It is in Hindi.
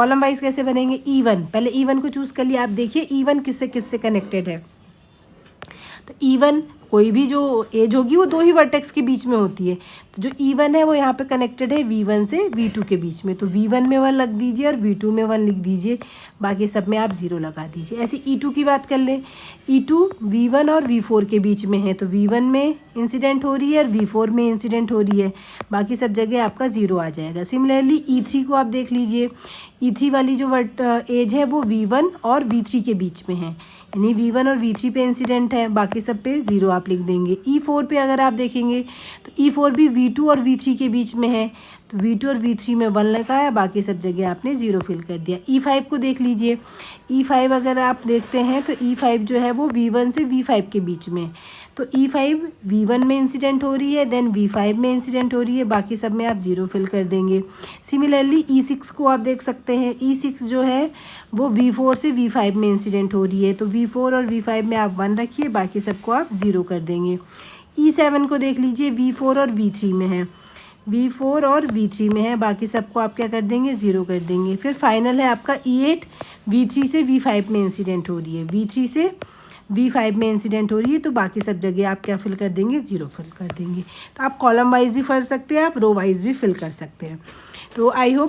कॉलम वाइज कैसे बनेंगे, E1, पहले E1 को चूज़ कर लिया। आप देखिए E1 किससे किससे कनेक्टेड है, तो E1 कोई भी जो एज होगी वो 2 ही वर्टेक्स के बीच में होती है। तो जो E1 है वो यहाँ पे कनेक्टेड है V1 से V2 के बीच में, तो V1 में 1 लग दीजिए और V2 में 1 लिख दीजिए, बाकी सब में आप 0 लगा दीजिए। ऐसे E2 की बात कर लें, E2 V1 और V4 के बीच में है, तो V1 में इंसिडेंट हो रही है और V4 में इंसिडेंट हो रही है, बाकी सब जगह आपका 0 आ जाएगा। सिमिलरली E3 को आप देख लीजिए, E3 वाली जो एज है वो V1 और V3 के बीच में है, यानी V1 और V3 पे इंसिडेंट है, बाकी सब पे 0 आप लिख देंगे। E4 पे अगर आप देखेंगे तो E4 भी V2 और V3 के बीच में है, तो V2 और V3 में 1 लगाया, बाकी सब जगह आपने 0 फिल कर दिया। E5 को देख लीजिए, E5 अगर आप देखते हैं तो E5 जो है वो V1 से V5 के बीच में, तो E5 V1 में इंसिडेंट हो रही है, देन V5 में इंसिडेंट हो रही है, बाकी सब में आप 0 फिल कर देंगे। सिमिलरली E6 को आप देख सकते हैं, E6 जो है वो V4 से V5 में इंसिडेंट हो रही है, तो V4 और V5 में आप 1 रखिए, बाकी सबको आप 0 कर देंगे। E7 को देख लीजिए, V4 और V3 में है, V4 और V3 में है, बाकी सबको आप क्या कर देंगे, 0 कर देंगे। फिर फाइनल है आपका E8, V3 से V5 में इंसिडेंट हो रही है, V3 से V5 में इंसिडेंट हो रही है, तो बाकी सब जगह आप क्या फिल कर देंगे, 0 फिल कर देंगे। तो आप कॉलम वाइज भी भर सकते हैं, आप रो वाइज भी फिल कर सकते हैं। तो आई होप